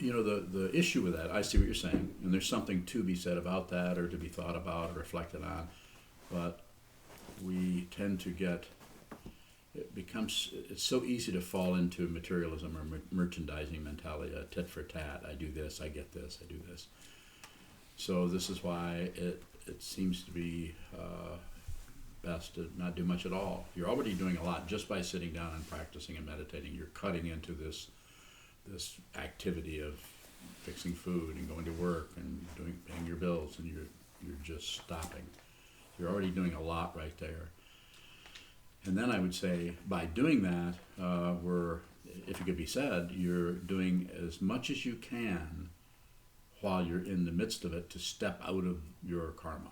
The issue with that, I see what you're saying, and there's something to be said about that, or to be thought about, or reflected on, but we tend to it's so easy to fall into materialism or merchandising mentality, a tit for tat, I do this, I get this, I do this. So this is why it seems to be best to not do much at all. You're already doing a lot just by sitting down and practicing and meditating. You're cutting into this activity of fixing food and going to work and paying your bills, and you're just stopping. You're already doing a lot right there. And then I would say by doing that, if it could be said, you're doing as much as you can while you're in the midst of it to step out of your karma.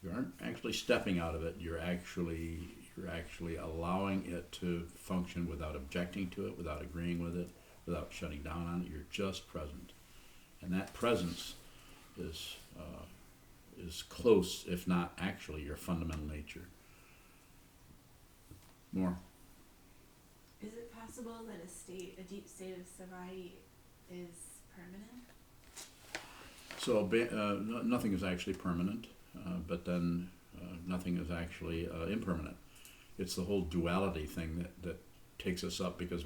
You aren't actually stepping out of it. You're actually allowing it to function without objecting to it, without agreeing with it, without shutting down on it. You're just present, and that presence is close, if not actually, your fundamental nature. More. Is it possible that a deep state of samadhi is permanent? So nothing is actually permanent, but then nothing is actually impermanent. It's the whole duality thing that takes us up, because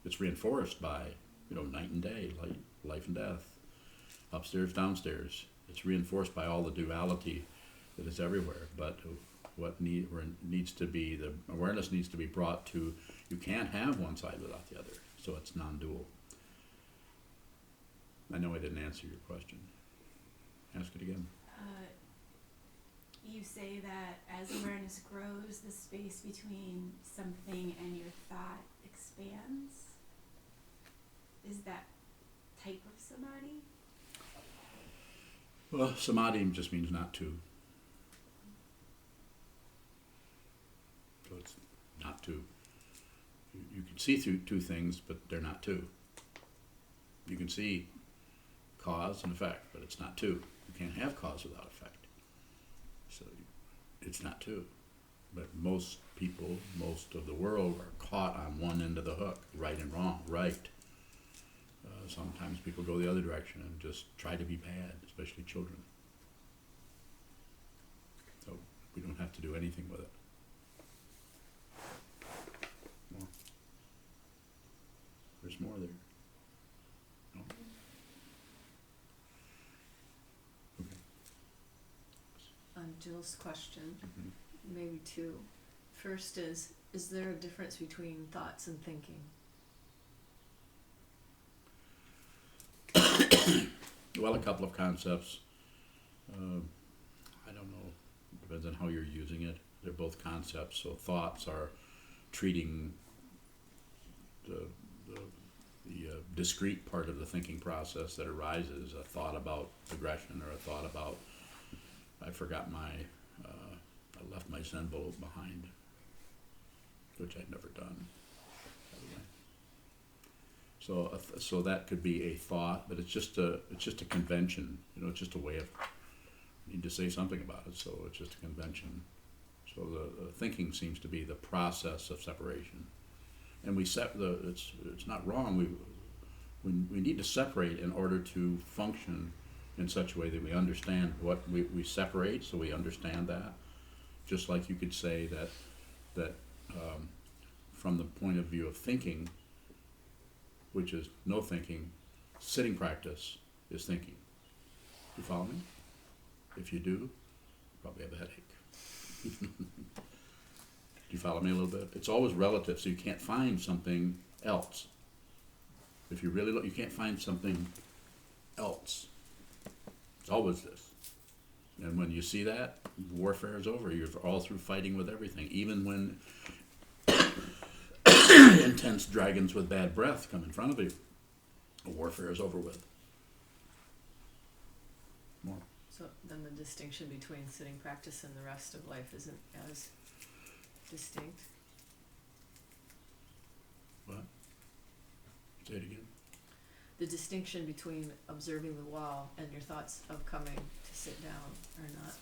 it's reinforced by, night and day, life and death, upstairs, downstairs. It's reinforced by all the duality that is everywhere. But what needs to be, the awareness needs to be brought to, you can't have one side without the other, so it's non-dual. I know I didn't answer your question. Ask it again. You say that as awareness grows, the space between something and your thought expands. Is that type of samadhi? Well, samadhi just means not to. So it's not to. You can see through two things, but they're not two. You can see cause and effect, but it's not two. You can't have cause without effect. So it's not two. But most people, most of the world, are caught on one end of the hook, right and wrong, right. Sometimes people go the other direction and just try to be bad, especially children. So we don't have to do anything with it. More. There's more there. No? Okay. On Jill's question, maybe two. First is there a difference between thoughts and thinking? Well, a couple of concepts. I don't know. Depends on how you're using it. They're both concepts. So thoughts are treating the discrete part of the thinking process that arises, a thought about aggression or a thought about, I forgot I left my Zen bowl behind, which I'd never done, by the way. So that could be a thought, but it's just a convention. It's just a way of, you need to say something about it. So it's just a convention. So the thinking seems to be the process of separation, and it's not wrong. We need to separate in order to function in such a way that we understand what we separate. So we understand that. Just like you could say that from the point of view of thinking, which is no thinking, sitting practice is thinking. You follow me? If you do, you probably have a headache. Do you follow me a little bit? It's always relative, so you can't find something else. If you really look, you can't find something else. It's always this. And when you see that, warfare is over. You're all through fighting with everything. Even when intense dragons with bad breath come in front of you, the warfare is over with. More. So then the distinction between sitting practice and the rest of life isn't as distinct? What? Say it again. The distinction between observing the wall and your thoughts of coming to sit down or not?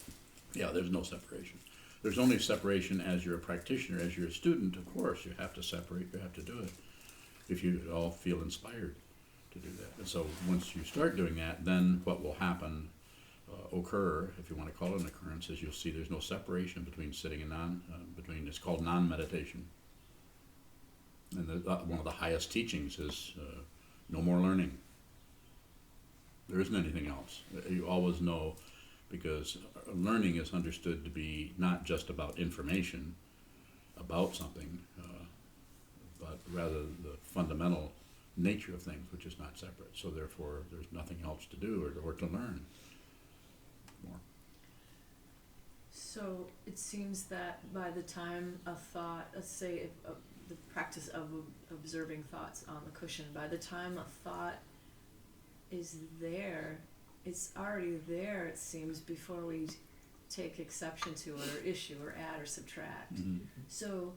Yeah, there's no separation. There's only separation as you're a practitioner. As you're a student, of course, you have to separate, you have to do it. If you at all feel inspired to do that. And so once you start doing that, then what will happen, occur, if you want to call it an occurrence, is you'll see there's no separation between sitting and it's called non-meditation. And one of the highest teachings is no more learning. There isn't anything else. You always know, because learning is understood to be not just about information about something, but rather the fundamental nature of things, which is not separate. So therefore, there's nothing else to do or to learn more. So it seems that by the time a thought, let's say the practice of observing thoughts on the cushion, by the time a thought is there, it's already there, it seems, before we take exception to it or issue or add or subtract. Mm-hmm. So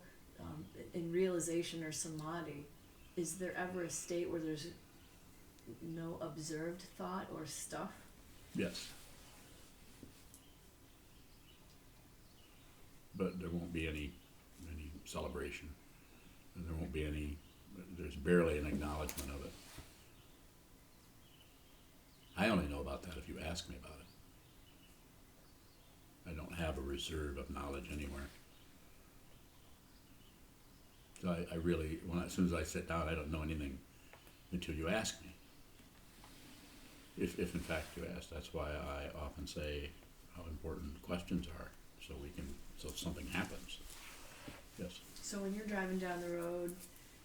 in realization or samadhi, is there ever a state where there's no observed thought or stuff? Yes. But there won't be any celebration. And there won't be there's barely an acknowledgement of it. I only know about that if you ask me about it. I don't have a reserve of knowledge anywhere. So I really, as soon as I sit down, I don't know anything until you ask me. If in fact you ask, that's why I often say how important questions are, so something happens. Yes. So when you're driving down the road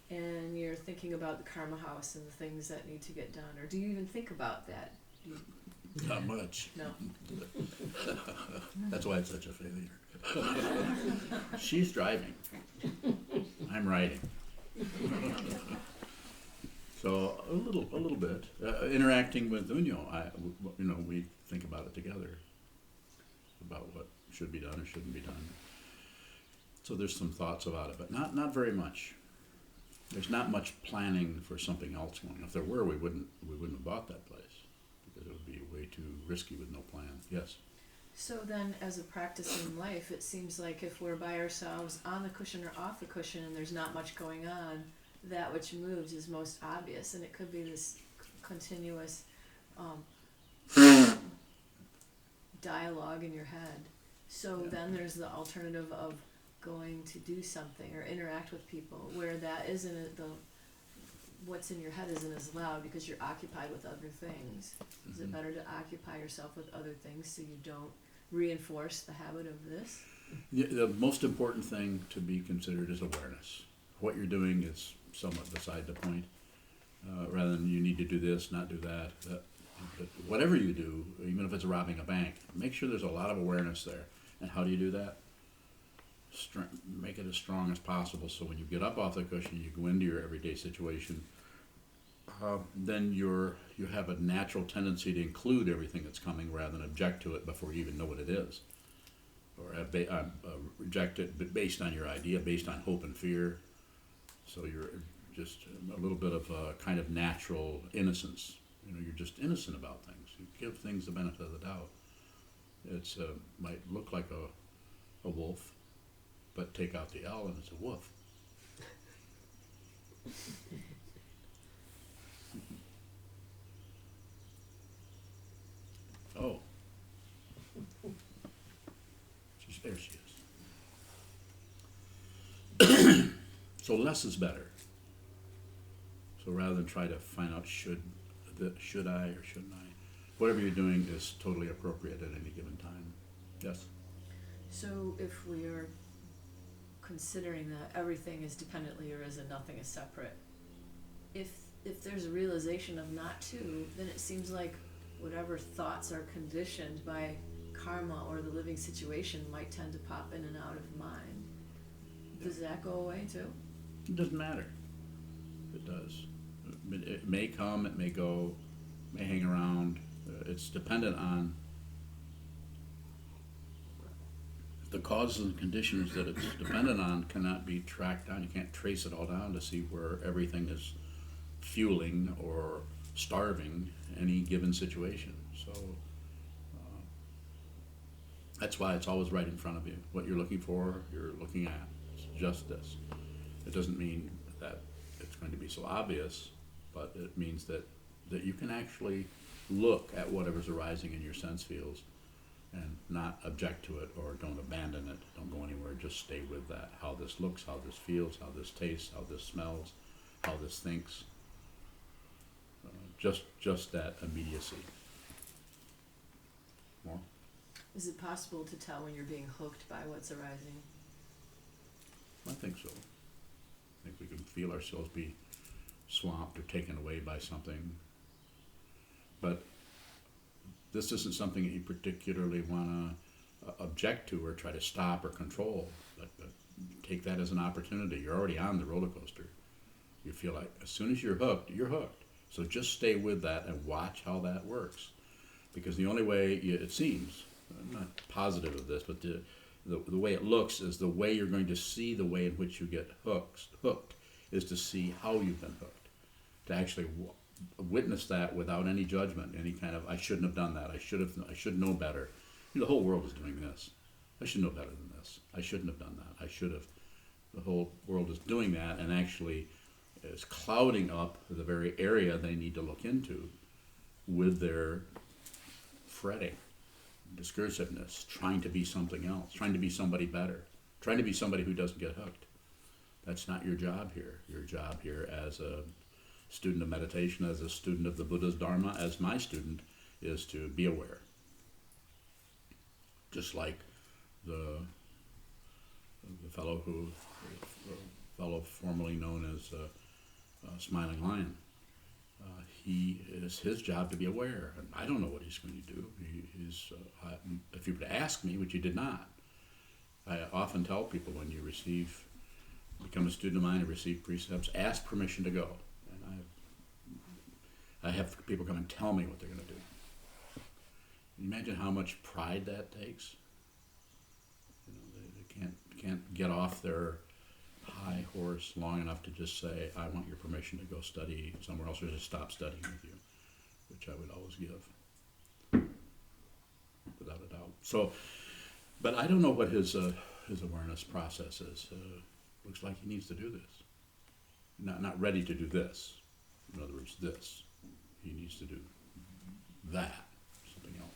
and you're thinking about the karma house and the things that need to get done, or do you even think about that? Not much. No. That's why it's such a failure. She's driving. I'm riding. So a little bit interacting with Unyo. We think about it together, about what should be done or shouldn't be done. So there's some thoughts about it, but not very much. There's not much planning for something else going on. If there were, we wouldn't have bought that place, because it would be way too risky with no plan. Yes. So then, as a practice in life, it seems like if we're by ourselves on the cushion or off the cushion and there's not much going on, that which moves is most obvious, and it could be this continuous dialogue in your head. So then there's the alternative of going to do something or interact with people where that isn't what's in your head isn't as loud because you're occupied with other things. Is it better to occupy yourself with other things so you don't reinforce the habit of this? The most important thing to be considered is awareness. What you're doing is somewhat beside the point. Rather than you need to do this, not do that. But whatever you do, even if it's robbing a bank, make sure there's a lot of awareness there. And how do you do that? Make it as strong as possible, so when you get up off the cushion, you go into your everyday situation, then you have a natural tendency to include everything that's coming rather than object to it before you even know what it is, or reject it based on your idea, based on hope and fear. So you're just a little bit of a kind of natural innocence. You're just innocent about things. You give things the benefit of the doubt. It's might look like a wolf, but take out the L and it's a woof. Oh. There she is. So less is better. So rather than try to find out should I or shouldn't I, whatever you're doing is totally appropriate at any given time. Yes? So if we are considering that everything is dependently or is and nothing is separate, if there's a realization of not to, then it seems like whatever thoughts are conditioned by karma or the living situation might tend to pop in and out of mind. Does that go away too? It doesn't matter. It does. It may come, it may go, may hang around. It's dependent on the causes and conditions that it's dependent on cannot be tracked down. You can't trace it all down to see where everything is fueling or starving any given situation. So that's why it's always right in front of you. What you're looking for, you're looking at. It's just this. It doesn't mean that it's going to be so obvious, but it means that that you can actually look at whatever's arising in your sense fields and not object to it or don't abandon it, don't go anywhere, just stay with that. How this looks, how this feels, how this tastes, how this smells, how this thinks. Just that immediacy. More? Is it possible to tell when you're being hooked by what's arising? I think so. I think we can feel ourselves be swamped or taken away by something. But this isn't something that you particularly want to object to or try to stop or control. But take that as an opportunity. You're already on the roller coaster. You feel like as soon as you're hooked, you're hooked. So just stay with that and watch how that works. Because the only way, it seems, I'm not positive of this, but the way it looks is the way you're going to see the way in which you get hooked is to see how you've been hooked. To actually witness that without any judgment, any kind of, I shouldn't have done that, I should know better. The whole world is doing this. I should know better than this. I shouldn't have done that. I should have. The whole world is doing that and actually is clouding up the very area they need to look into with their fretting, discursiveness, trying to be something else, trying to be somebody better, trying to be somebody who doesn't get hooked. That's not your job here. Your job here as a student of meditation, as a student of the Buddha's Dharma, as my student, is to be aware. Just like the fellow formerly known as Smiling Lion. His job to be aware, and I don't know what he's going to do. If you were to ask me, which you did not, I often tell people when you become a student of mine and receive precepts, ask permission to go. And I have people come and tell me what they're going to do. Can you imagine how much pride that takes? They can't get off their high horse long enough to just say, I want your permission to go study somewhere else or to stop studying with you, which I would always give, without a doubt. So, but I don't know what his awareness process is. Looks like he needs to do this. Not ready to do this. In other words, this. He needs to do that, something else.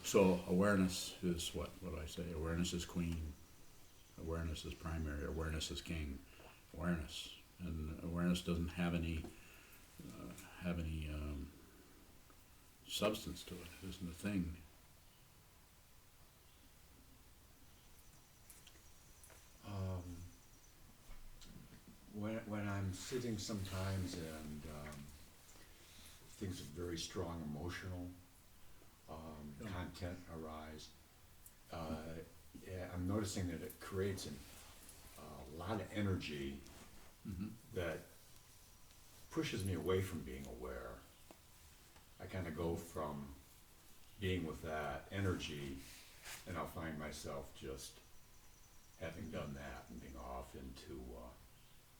So awareness is what do I say? Awareness is queen. Awareness is primary. Awareness is king. Awareness. And awareness doesn't have any substance to it. It isn't a thing. When I'm sitting sometimes and things of very strong emotional content arise, I'm noticing that it creates a lot of energy that pushes me away from being aware. I kind of go from being with that energy, and I'll find myself just having done that and being off into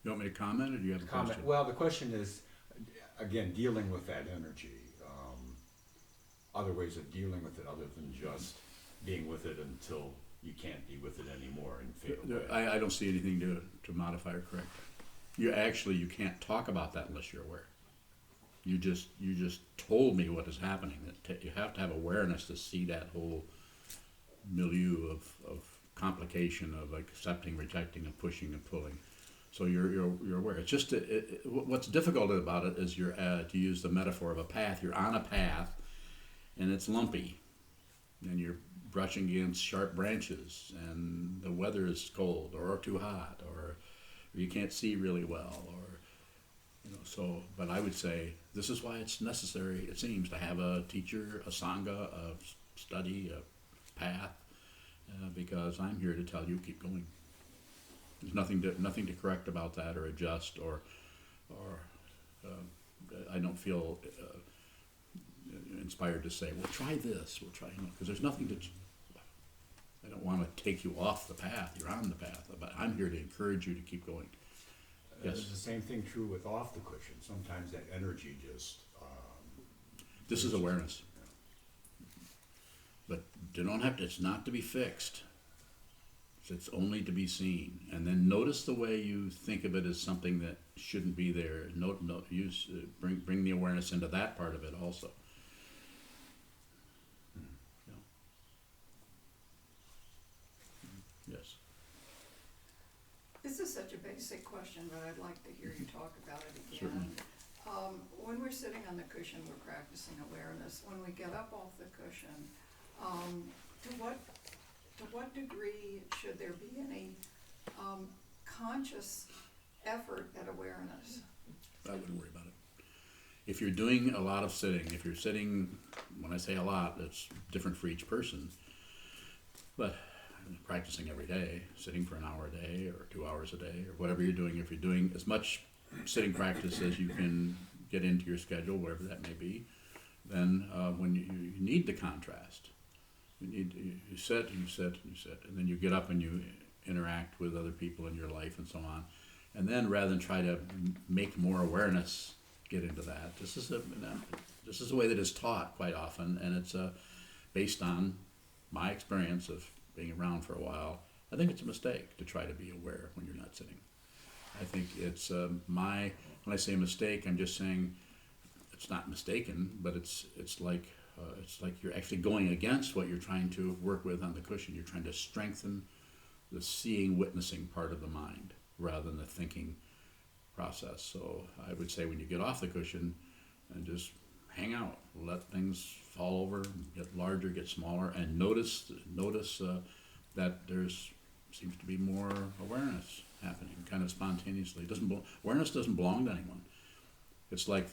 You want me to comment, or do you have a comment. question? Well, the question is, again, dealing with that energy. Other ways of dealing with it other than just being with it until you can't be with it anymore and fade away. I don't see anything to modify or correct. You can't talk about that unless you're aware. You just told me what is happening. You have to have awareness to see that whole milieu of complication of accepting, rejecting, and pushing and pulling. So you're aware. It's just what's difficult about it is to use the metaphor of a path. You're on a path, and it's lumpy, and you're brushing against sharp branches, and the weather is cold or too hot, or you can't see really well, or So, but I would say this is why it's necessary. It seems to have a teacher, a sangha, a study, a path, because I'm here to tell you keep going. There's nothing to correct about that or adjust or I don't feel inspired to say, well, try this. We'll try, because there's nothing to. I don't want to take you off the path. You're on the path, but I'm here to encourage you to keep going. Yes. Is the same thing true with off the cushion? Sometimes that energy just. This is awareness, Yeah. but you don't have to. It's not to be fixed. It's only to be seen. And then notice the way you think of it as something that shouldn't be there. Bring the awareness into that part of it also. Yeah. Yes. This is such a basic question, but I'd like to hear you talk about it again. Certainly. When we're sitting on the cushion, we're practicing awareness. When we get up off the cushion, to what degree should there be any conscious effort at awareness? I wouldn't worry about it. If you're doing a lot of sitting, if you're sitting, when I say a lot, it's different for each person. But practicing every day, sitting for an hour a day or 2 hours a day or whatever you're doing, if you're doing as much sitting practice as you can get into your schedule, whatever that may be, then when you need the contrast, you sit, and then you get up and you interact with other people in your life and so on. And then rather than try to make more awareness, get into that. This is a way that is taught quite often, and it's based on my experience of being around for a while. I think it's a mistake to try to be aware when you're not sitting. I think it's when I say mistake, I'm just saying it's not mistaken, but it's like you're actually going against what you're trying to work with on the cushion. You're trying to strengthen the seeing, witnessing part of the mind rather than the thinking process. So I would say when you get off the cushion and just hang out, let things fall over, get larger, get smaller, and notice that there's seems to be more awareness happening, kind of spontaneously. Awareness doesn't belong to anyone. It's like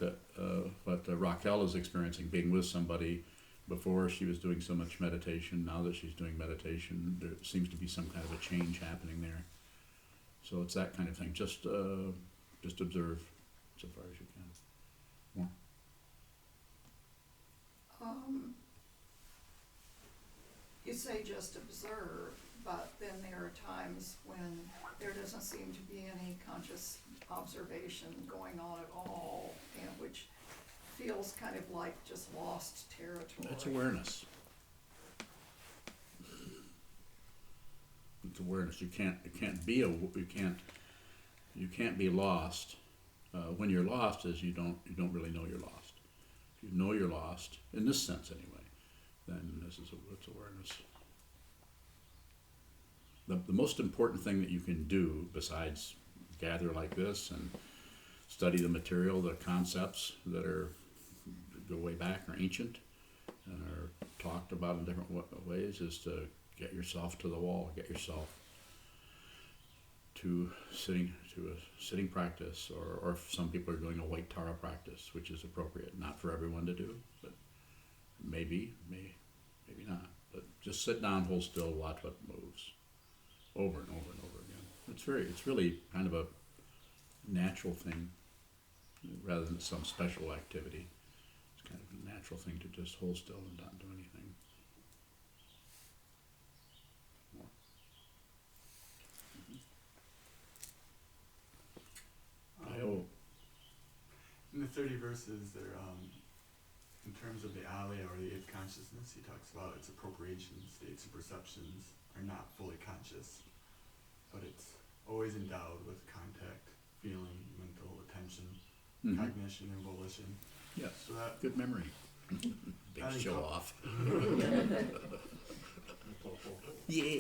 what Raquel is experiencing, being with somebody. Before she was doing so much meditation. Now that she's doing meditation, there seems to be some kind of a change happening there. So it's that kind of thing. Just observe so far as you can. More. You say just observe, but then there are times when there doesn't seem to be any conscious observation going on at all, and which feels kind of like just lost territory. That's awareness. It's awareness. You can't be lost. When you're lost, is you don't really know you're lost. If you know you're lost, in this sense anyway, then it's awareness. The most important thing that you can do, besides gather like this and study the material, the concepts that go way back, are ancient, and are talked about in different ways, is to get yourself to the wall, get yourself to a sitting practice, or if some people are doing a white Tara practice, which is appropriate, not for everyone to do, but maybe not. But just sit down, hold still, watch what moves, over and over and over again. It's really kind of a natural thing, rather than some special activity. It's kind of a natural thing to just hold still and not do anything. More. In the 30 verses, there, in terms of the alaya or the eighth consciousness, he talks about its appropriation states and perceptions are not fully conscious, but it's always endowed with contact, feeling, mental, attention, cognition, and volition. Yes, So that good memory. Big I think show so. off. Yay!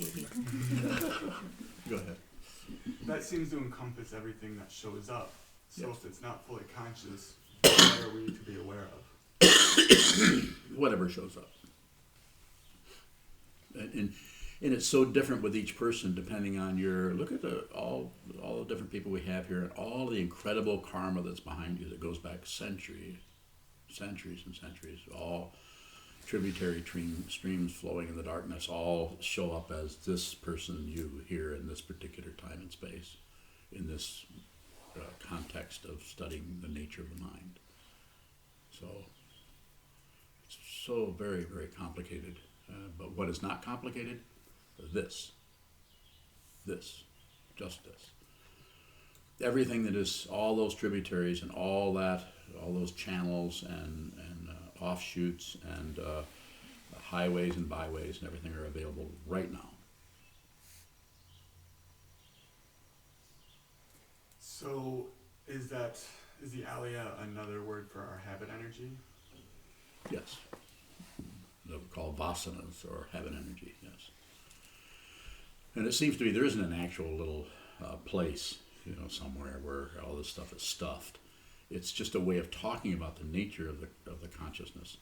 Go ahead. that seems to encompass everything that shows up. So Yes. if it's not fully conscious, what are we to be aware of? Whatever shows up. And it's so different with each person, depending on look at all the different people we have here, and all the incredible karma that's behind you that goes back centuries and centuries. All tributary streams flowing in the darkness all show up as this person, you, here in this particular time and space, in this context of studying the nature of the mind. So it's so very, very complicated. But what is not complicated? Just this. Everything that is, all those tributaries and all those channels and offshoots and highways and byways and everything are available right now. what is the alaya another word for our habit energy? Yes. They're called vasanas, or habit energy, yes. And it seems to be there isn't an actual little place, somewhere where all this stuff is stuffed. It's just a way of talking about the nature of the consciousness,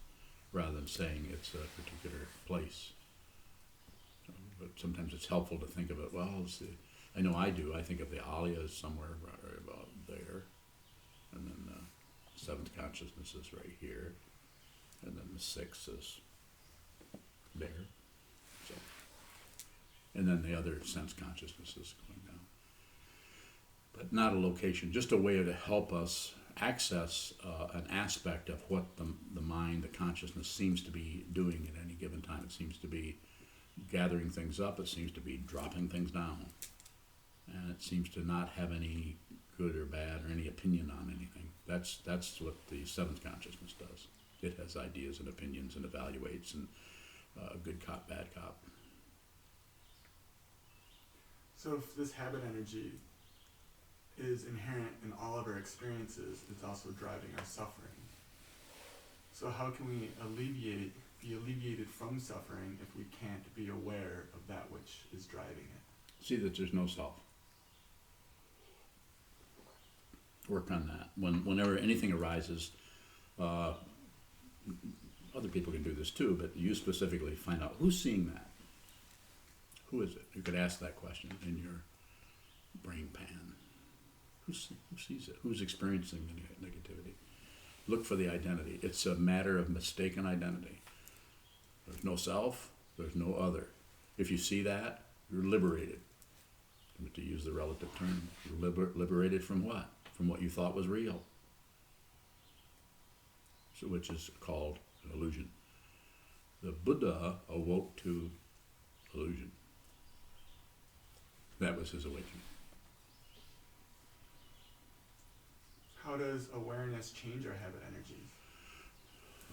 rather than saying it's a particular place. But sometimes it's helpful to think of it, I know I do. I think of the alaya as somewhere right about there, and then the seventh consciousness is right here, and then the sixth is there. So, and then the other sense consciousness is going down. But not a location, just a way to help us access an aspect of what the mind, the consciousness seems to be doing at any given time. It seems to be gathering things up, it seems to be dropping things down. And it seems to not have any good or bad or any opinion on anything. That's what the seventh consciousness does. It has ideas and opinions and evaluates, and good cop, bad cop. So if this habit energy is inherent in all of our experiences, it's also driving our suffering. So how can we be alleviated from suffering if we can't be aware of that which is driving it? See that there's no self. Work on that. Whenever anything arises, other people can do this too, but you specifically find out who's seeing that. Who is it? You could ask that question in your brain pan. Who sees it? Who's experiencing the negativity? Look for the identity. It's a matter of mistaken identity. There's no self, there's no other. If you see that, you're liberated. To use the relative term, you're liberated from what? From what you thought was real. So, which is called an illusion. The Buddha awoke to illusion. That was his awakening. How does awareness change our habit energies?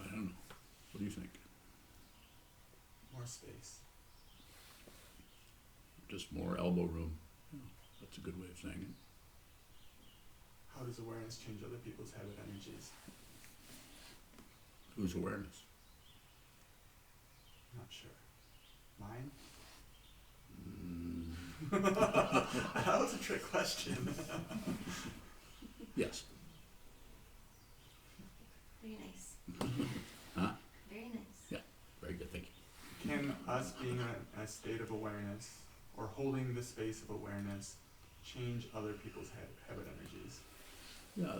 I don't know. What do you think? More space. Just more elbow room. That's a good way of saying it. How does awareness change other people's habit energies? Whose awareness? Not sure. Mine? That was a trick question. Yes. Very nice. Huh? Very nice. Yeah. Very good. Thank you. Can us being in a state of awareness or holding the space of awareness change other people's habit energies? Yeah.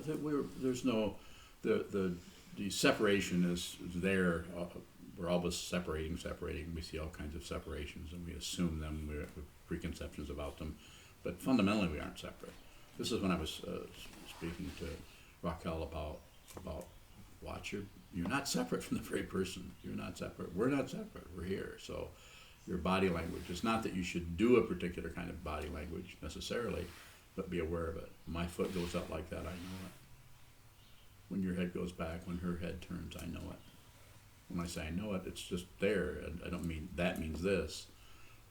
There's no the separation is there. We're always separating. We see all kinds of separations, and we assume them. We have preconceptions about them, but fundamentally we aren't separate. This is when I was speaking to Raquel about watch you're not separate from the very person. You're not separate. We're not separate. We're here. So your body language. It's not that you should do a particular kind of body language necessarily, but be aware of it. My foot goes up like that, I know it. When your head goes back, when her head turns, I know it. When I say I know it, it's just there. And I don't mean that means this,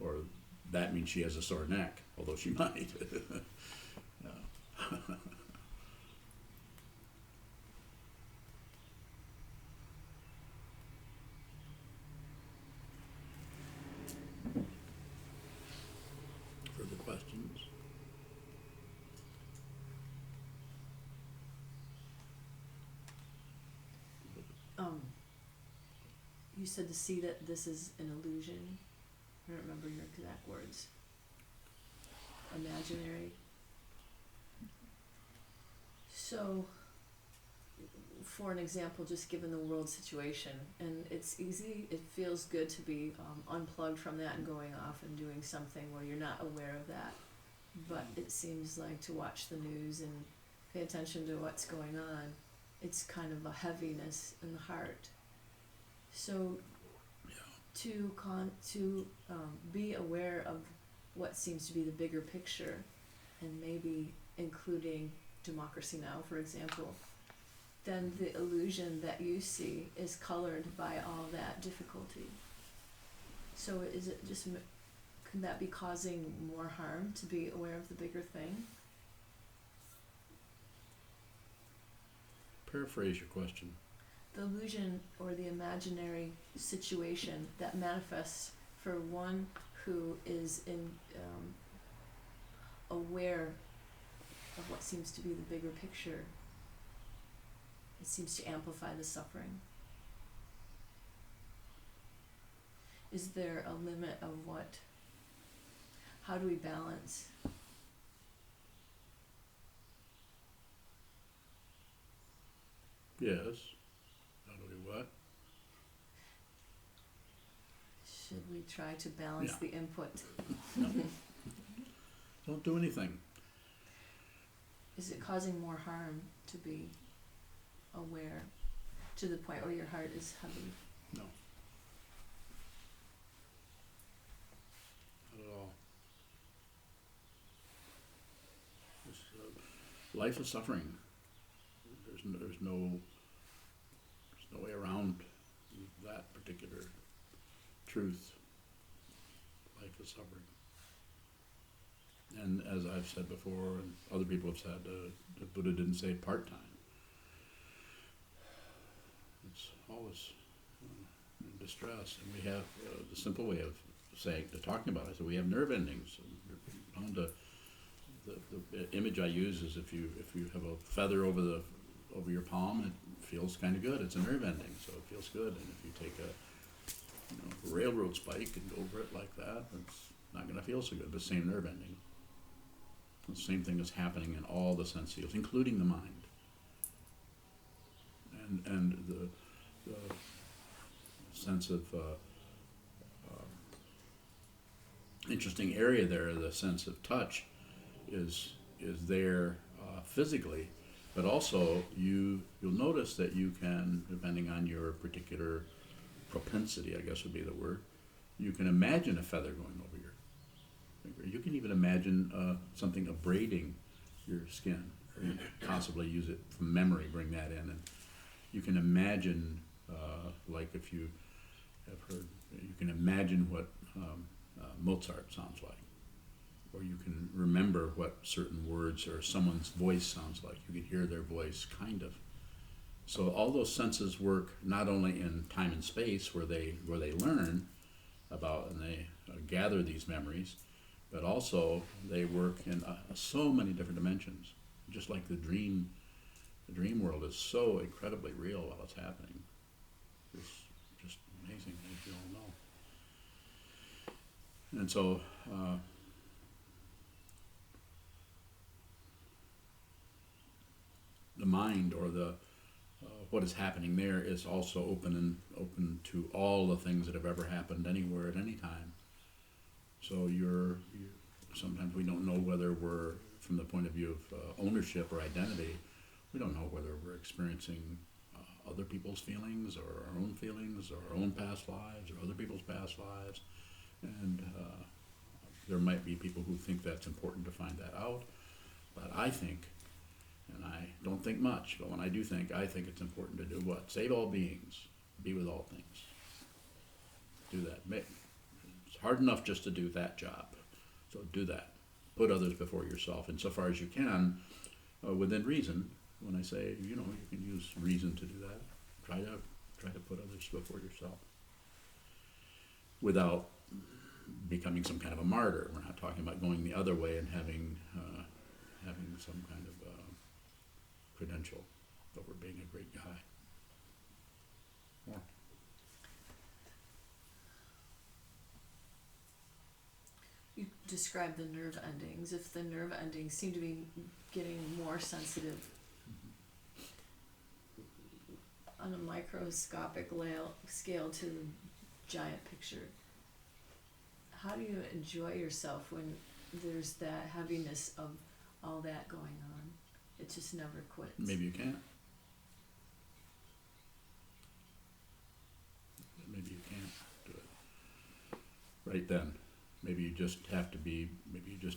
or that means she has a sore neck, although she might. No. Further questions? You said to see that this is an illusion. I don't remember your exact words. Imaginary. So, for an example, just given the world situation, and it's easy, it feels good to be unplugged from that and going off and doing something where you're not aware of that. But it seems like to watch the news and pay attention to what's going on, it's kind of a heaviness in the heart. So, to be aware of what seems to be the bigger picture, and maybe including Democracy Now, for example, then the illusion that you see is colored by all that difficulty. So is it just, can that be causing more harm to be aware of the bigger thing? Paraphrase your question. The illusion or the imaginary situation that manifests for one who is aware of what seems to be the bigger picture. It seems to amplify the suffering. Is there a limit of how do we balance? Yes. How do we what? Should we try to balance Yeah. the input? No. Don't do anything. Is it causing more harm to be aware to the point where your heart is heavy? No. Not at all. Life is suffering. There's no way around that particular truth. Life is suffering. And as I've said before, and other people have said, the Buddha didn't say part-time. It's always in distress. And we have the simple way of talking about it. So we have nerve endings. And the image I use is if you have a feather over your palm, it feels kind of good. It's a nerve ending, so it feels good. And if you take a railroad spike and go over it like that, it's not going to feel so good. The same nerve ending. The same thing is happening in all the sense fields, including the mind. And the sense of interesting area there, the sense of touch, is there physically, but also you'll notice that you can, depending on your particular propensity, I guess would be the word, you can imagine a feather going over your finger. You can even imagine something abrading your skin, or you possibly use it from memory, bring that in, and you can imagine, like if you have heard, you can imagine what Mozart sounds like, or you can remember what certain words or someone's voice sounds like. You can hear their voice, kind of. So all those senses work not only in time and space where they learn about and they gather these memories, but also they work in so many different dimensions. Just like the dream world is so incredibly real while it's happening. It's just amazing, as you all know. And so the mind, or the what is happening there, is also open to all the things that have ever happened anywhere at any time. So sometimes we don't know whether we're, from the point of view of ownership or identity, we don't know whether we're experiencing other people's feelings or our own feelings or our own past lives or other people's past lives. And there might be people who think that's important to find that out. But I think, and I don't think much, but when I do think, I think it's important to do what? Save all beings, be with all things. Do that. It's hard enough just to do that job. So do that. Put others before yourself insofar as you can, within reason. When I say, you can use reason to do that. Try to put others before yourself. Without becoming some kind of a martyr. We're not talking about going the other way and having some kind of credential over being a great guy. More. You described the nerve endings. If the nerve endings seem to be getting more sensitive on a microscopic scale to the giant picture, how do you enjoy yourself when there's that heaviness of all that going on? It just never quits. Maybe you can't. Maybe you can't do it right then. Maybe you just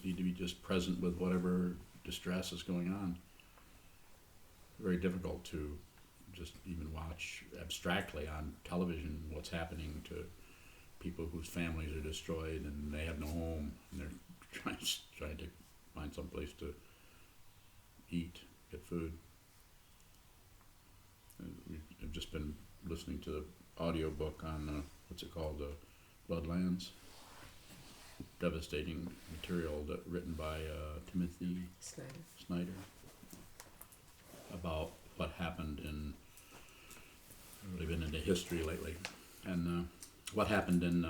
need to be just present with whatever distress is going on. Very difficult to just even watch abstractly on television what's happening to people whose families are destroyed and they have no home and they're trying to find some place to eat, get food. just been listening to the audio book on, what's it called, Bloodlands. Devastating material written by Timothy Snyder about what happened I've really been into history lately, and what happened in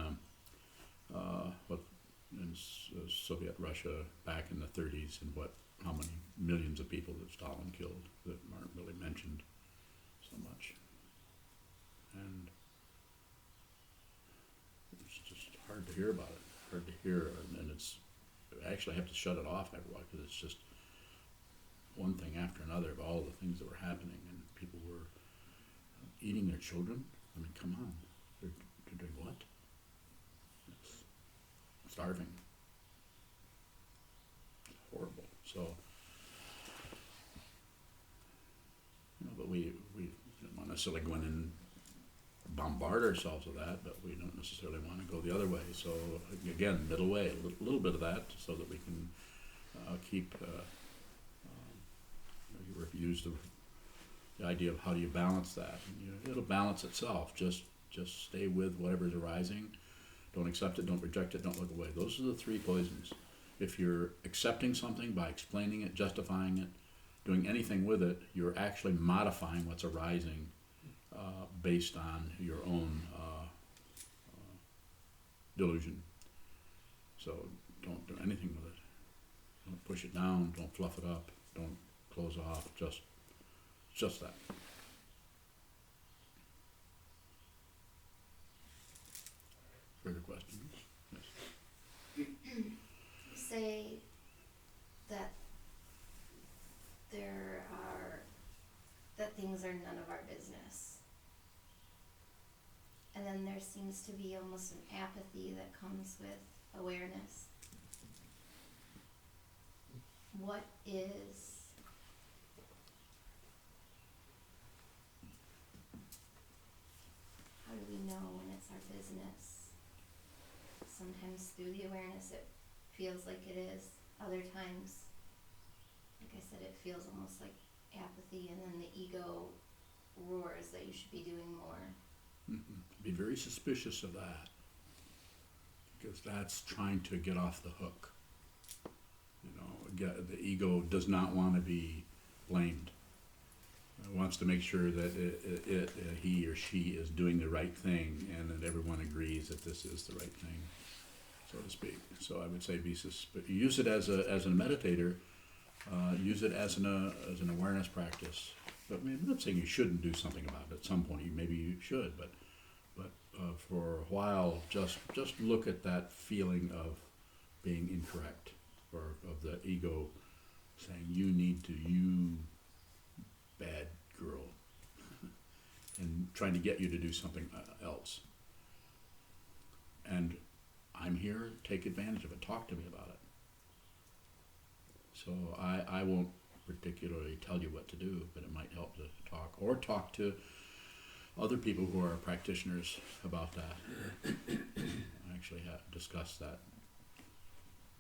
Soviet Russia back in the 30s, and how many millions of people that Stalin killed that aren't really mentioned so much. And it's just hard to hear about it, hard to hear, and I actually have to shut it off after a while, because it's just one thing after another of all the things that were happening, and people were eating their children. I mean, come on, they're doing what? It's starving. It's horrible. So, but we don't want to necessarily go in and bombard ourselves with that, but we don't necessarily want to go the other way. So again, middle way, a little bit of that, so that we can keep. You used the idea of how do you balance that? And, it'll balance itself. Just stay with whatever's arising. Don't accept it. Don't reject it. Don't look away. Those are the three poisons. If you're accepting something by explaining it, justifying it, doing anything with it, you're actually modifying what's arising based on your own delusion. So don't do anything with it. Don't push it down. Don't fluff it up. Don't close off. Just that. Further questions? Yes. Say that that things are none of our business. And then there seems to be almost an apathy that comes with awareness. How do we know when it's our business? Sometimes through the awareness it feels like it is. Other times, like I said, it feels almost like apathy, and then the ego roars that you should be doing more. Mm-hmm. Be very suspicious of that, because that's trying to get off the hook. The ego does not want to be blamed. It wants to make sure that he or she is doing the right thing, and that everyone agrees that this is the right thing, so to speak. So I would say use it as a meditator. Use it as an awareness practice. But I'm not saying you shouldn't do something about it. At some point, maybe you should. But for a while, just look at that feeling of being incorrect, or of the ego saying you bad girl, and trying to get you to do something else. And I'm here. Take advantage of it. Talk to me about it. So I won't particularly tell you what to do, but it might help to talk to other people who are practitioners about that. I actually have discussed that.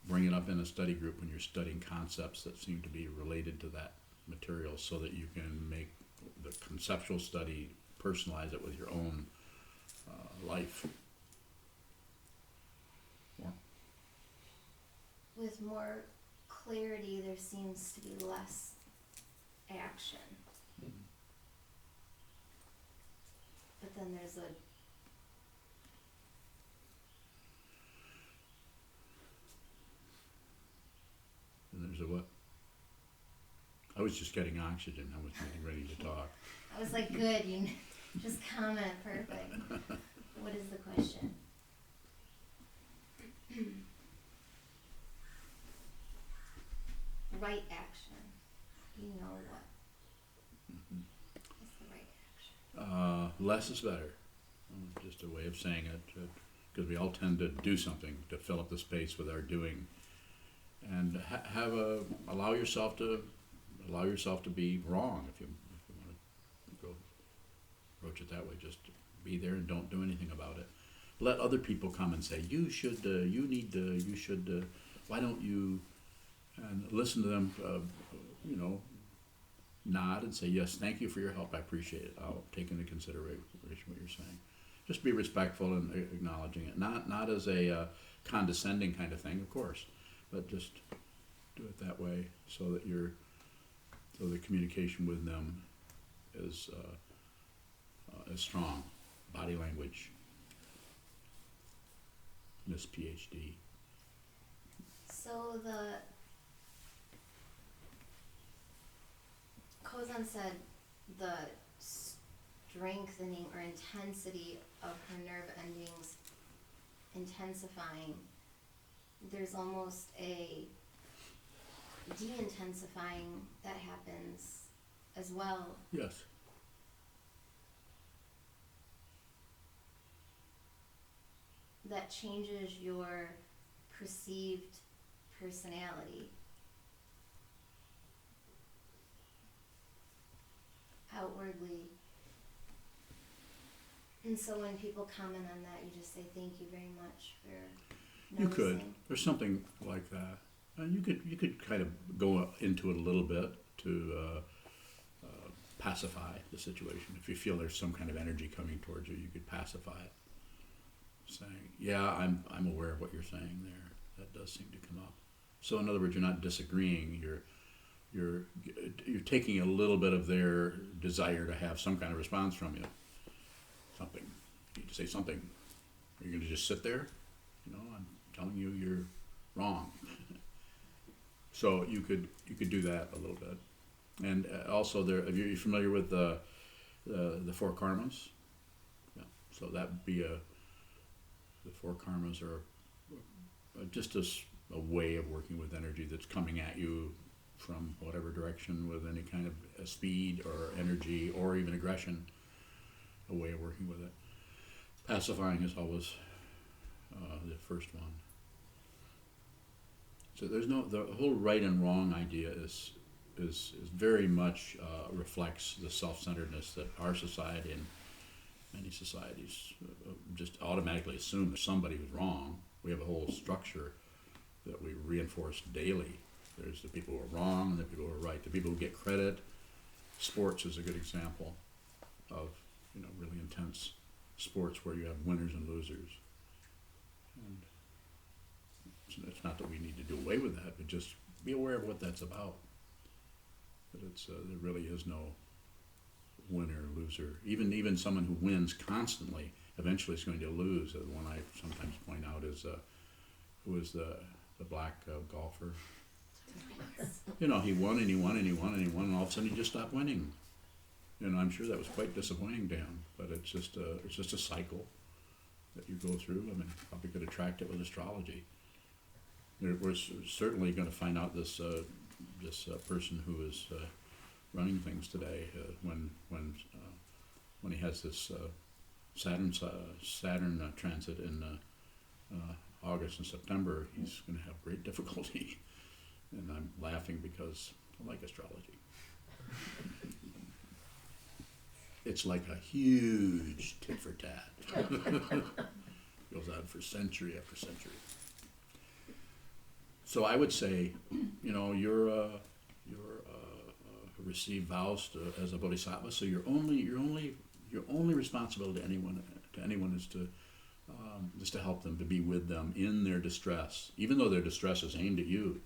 Bring it up in a study group when you're studying concepts that seem to be related to that material, so that you can make the conceptual study, personalize it with your own life. More? With more clarity, there seems to be less action. Mm-hmm. But then there's a what? I was just getting oxygen. I was getting ready to talk. I was like, good, you just comment, perfect. What is the question? Right action. You know what? Mm-hmm. What's the right action? Less is better. Just a way of saying it, because we all tend to do something to fill up the space with our doing, and allow yourself to be wrong if you want to go approach it that way. Just be there and don't do anything about it. Let other people come and say, you should, you need to, you should, why don't you, and listen to them, nod and say, yes, thank you for your help, I appreciate it, I'll take into consideration what you're saying. Just be respectful and acknowledging it, not as a condescending kind of thing, of course, but just do it that way so that so the communication with them is strong. Body language, Miss PhD. So the Kozan said the strengthening or intensity of her nerve endings intensifying. There's almost a de-intensifying that happens as well. Yes. That changes your perceived personality outwardly. And so when people comment on that, you just say thank you very much for You noticing. could. There's something like that. And you could kind of go into it a little bit to pacify the situation. If you feel there's some kind of energy coming towards you, you could pacify it, saying, "Yeah, I'm aware of what you're saying there. That does seem to come up." So in other words, you're not disagreeing. You're taking a little bit of their desire to have some kind of response from you. Something. You need to say something. Are you going to just sit there? I'm telling you you're wrong. So you could do that a little bit, and also are you familiar with the four karmas? Yeah. So that would be the four karmas are just a way of working with energy that's coming at you from whatever direction with any kind of speed or energy or even aggression. A way of working with it. Pacifying is always the first one. So the whole right and wrong idea is very much reflects the self-centeredness that our society and many societies just automatically assume that somebody was wrong. We have a whole structure that we reinforce daily. There's the people who are wrong and the people who are right. The people who get credit. Sports is a good example of really intense sports where you have winners and losers. And it's not that we need to do away with that, but just be aware of what that's about. That there really is no winner or loser. Even someone who wins constantly eventually is going to lose. The one I sometimes point out is who is the black golfer. He won and he won and he won and he won, and all of a sudden he just stopped winning. I'm sure that was quite disappointing to him, but it's just a cycle that you go through. I mean, probably could attract it with astrology. We're certainly going to find out this person who is running things today when he has this Saturn transit in August and September. He's going to have great difficulty, and I'm laughing because I like astrology. It's like a huge tit for tat. Goes on for century after century. So I would say, you're received vows as a bodhisattva. So your only responsibility to anyone is to help them, to be with them in their distress, even though their distress is aimed at you.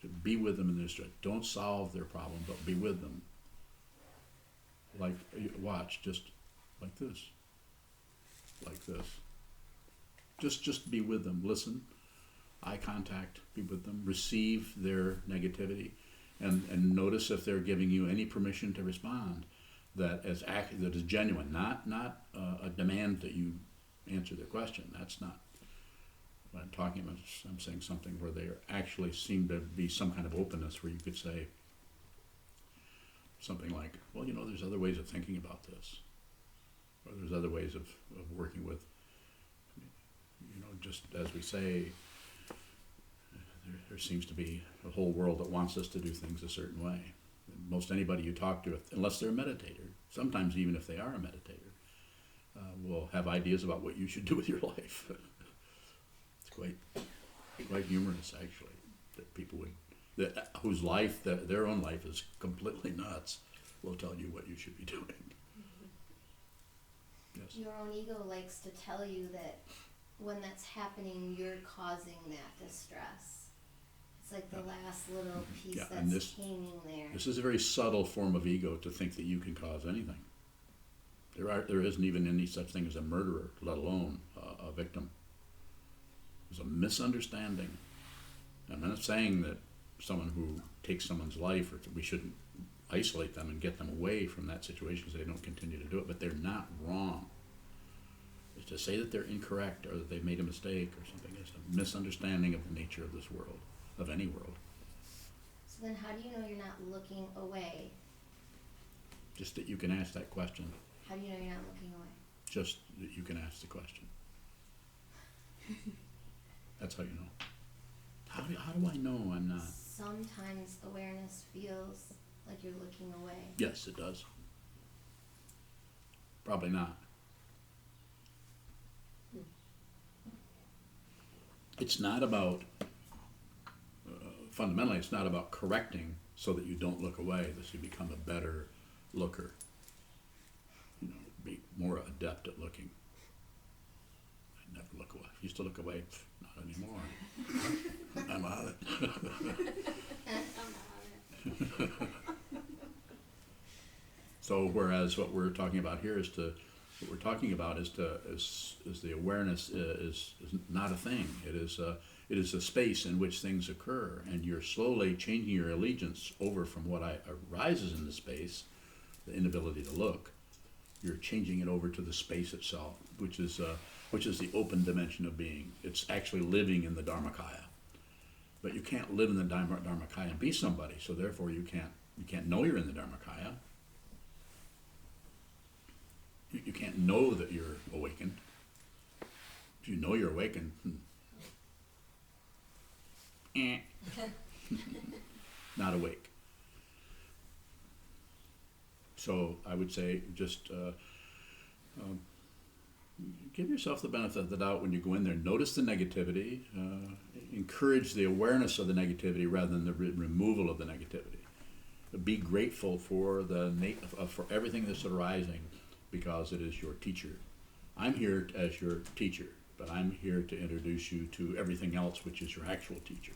To be with them in their distress. Don't solve their problem, but be with them. Like, watch, just like this. Just be with them, listen, eye contact, be with them, receive their negativity, and notice if they're giving you any permission to respond that is genuine, not a demand that you answer their question. That's not what I'm talking about. I'm saying something where they actually seem to be some kind of openness where you could say, something like, well, there's other ways of thinking about this. Or there's other ways of working with, just as we say, there seems to be a whole world that wants us to do things a certain way. And most anybody you talk to, unless they're a meditator, sometimes even if they are a meditator, will have ideas about what you should do with your life. It's quite humorous, actually, that people would whose life, their own life is completely nuts, will tell you what you should be doing. Yes. Your own ego likes to tell you that when that's happening, you're causing that distress. It's like the last little piece Yeah, and that's hanging there. This is a very subtle form of ego to think that you can cause anything. There isn't even any such thing as a murderer, let alone a victim. There's a misunderstanding. I'm not saying that someone who takes someone's life, or we shouldn't isolate them and get them away from that situation so they don't continue to do it, but they're not wrong. It's to say that they're incorrect or that they've made a mistake or something is a misunderstanding of the nature of this world, of any world. So then how do you know you're not looking away? Just that you can ask that question. How do you know you're not looking away? Just that you can ask the question. That's how you know. How do I know I'm not? Sometimes awareness feels like you're looking away. Yes, it does. Probably not. It's not about, fundamentally, it's not about correcting so that you don't look away, that you become a better looker. You know, be more adept at looking. I never look away. I used to look away, not anymore. I'm on it. So whereas what we're talking about here is the awareness is not a thing. It is a space in which things occur, and you're slowly changing your allegiance over from what arises in the space, the inability to look. You're changing it over to the space itself, which is the open dimension of being. It's actually living in the Dharmakaya. But you can't live in the Dharmakaya and be somebody, so therefore you can't know you're in the Dharmakaya. You can't know that you're awakened. If you know you're awakened, not awake. So I would say just give yourself the benefit of the doubt when you go in there. Notice the negativity. Encourage the awareness of the negativity rather than the removal of the negativity. Be grateful for for everything that's arising, because it is your teacher. I'm here as your teacher, but I'm here to introduce you to everything else, which is your actual teacher.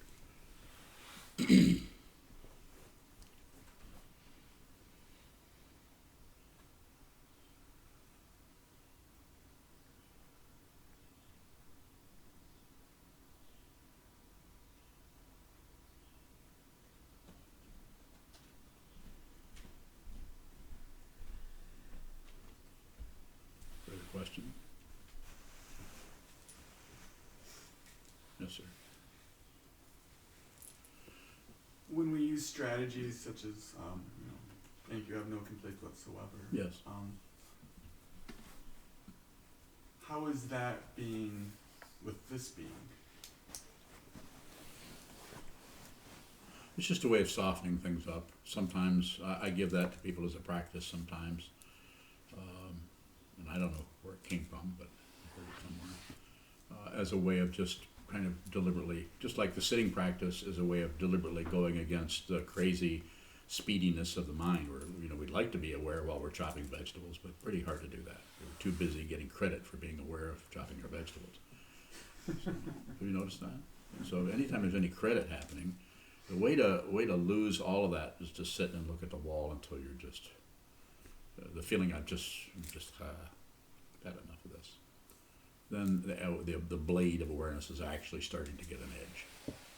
Question? Yes, sir. When we use strategies such as, thank you, I have no complaints whatsoever. Yes. How is that being with this being? It's just a way of softening things up. Sometimes I give that to people as a practice sometimes. And I don't know where it came from, but I heard it somewhere. As a way of just kind of deliberately, just like the sitting practice is a way of deliberately going against the crazy speediness of the mind, where we'd like to be aware while we're chopping vegetables, but pretty hard to do that. We're too busy getting credit for being aware of chopping our vegetables. So, have you noticed that? So anytime there's any credit happening, the way to lose all of that is to sit and look at the wall until you're just the feeling I've just had enough of this. Then the blade of awareness is actually starting to get an edge,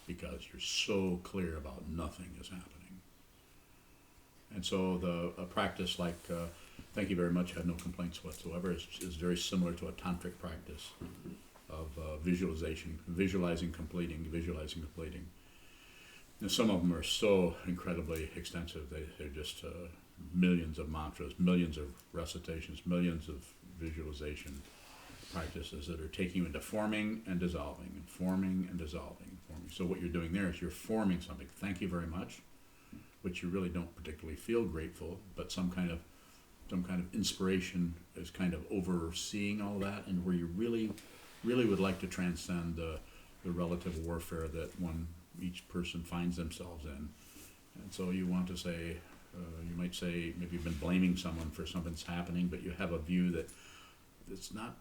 because you're so clear about nothing is happening. And so a practice like thank you very much, I have no complaints whatsoever, is very similar to a tantric practice of visualizing, completing. And some of them are so incredibly extensive. They're just millions of mantras, millions of recitations, millions of visualization practices that are taking you into forming and dissolving, and forming and dissolving, and forming. So what you're doing there is you're forming something. Thank you very much, which you really don't particularly feel grateful, but some kind of inspiration is kind of overseeing all that, and where you really would like to transcend the relative warfare that one each person finds themselves in. And so you want to say, you might say, maybe you've been blaming someone for something that's happening, but you have a view that it's not,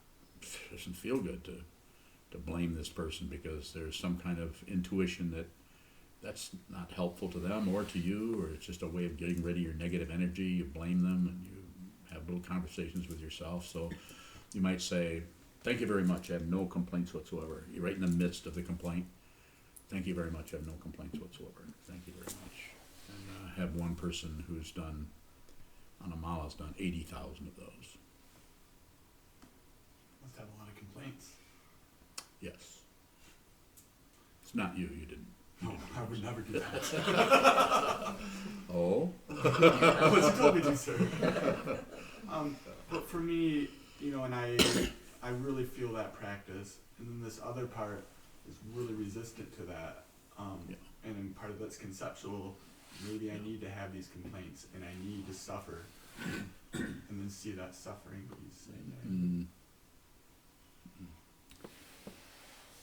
doesn't feel good to blame this person, because there's some kind of intuition that that's not helpful to them or to you, or it's just a way of getting rid of your negative energy. You blame them and you have little conversations with yourself. So you might say, thank you very much, I have no complaints whatsoever. You're right in the midst of the complaint. Thank you very much, I have no complaints whatsoever. Thank you very much. And have one person who's done, on a mala's done 80,000 of those. Must have a lot of complaints. Yes. It's not you, you didn't. No, I would never do that. Oh? That was told me to, sir. But for me, you know, and I really feel that practice, and then this other part is really resistant to that. Yeah. And then part of that's conceptual. Maybe I need to have these complaints, and I need to suffer, and then see that suffering piece. Mm.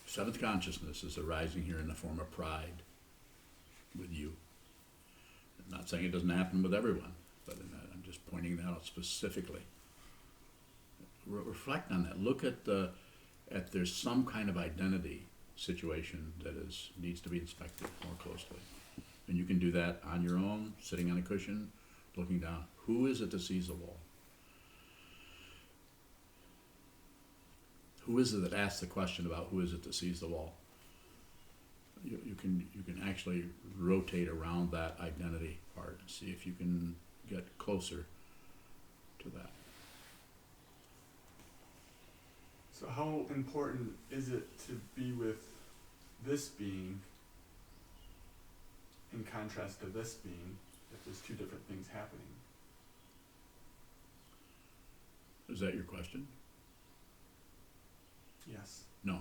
Seventh consciousness is arising here in the form of pride with you. I'm not saying it doesn't happen with everyone, but I'm just pointing that out specifically. Reflect on that. Look at there's some kind of identity situation that needs to be inspected more closely. And you can do that on your own, sitting on a cushion, looking down. Who is it that sees the wall? Who is it that asks the question about who is it that sees the wall? You can actually rotate around that identity part and see if you can get closer to that. So how important is it to be with this being in contrast to this being if there's two different things happening? Is that your question? Yes. No.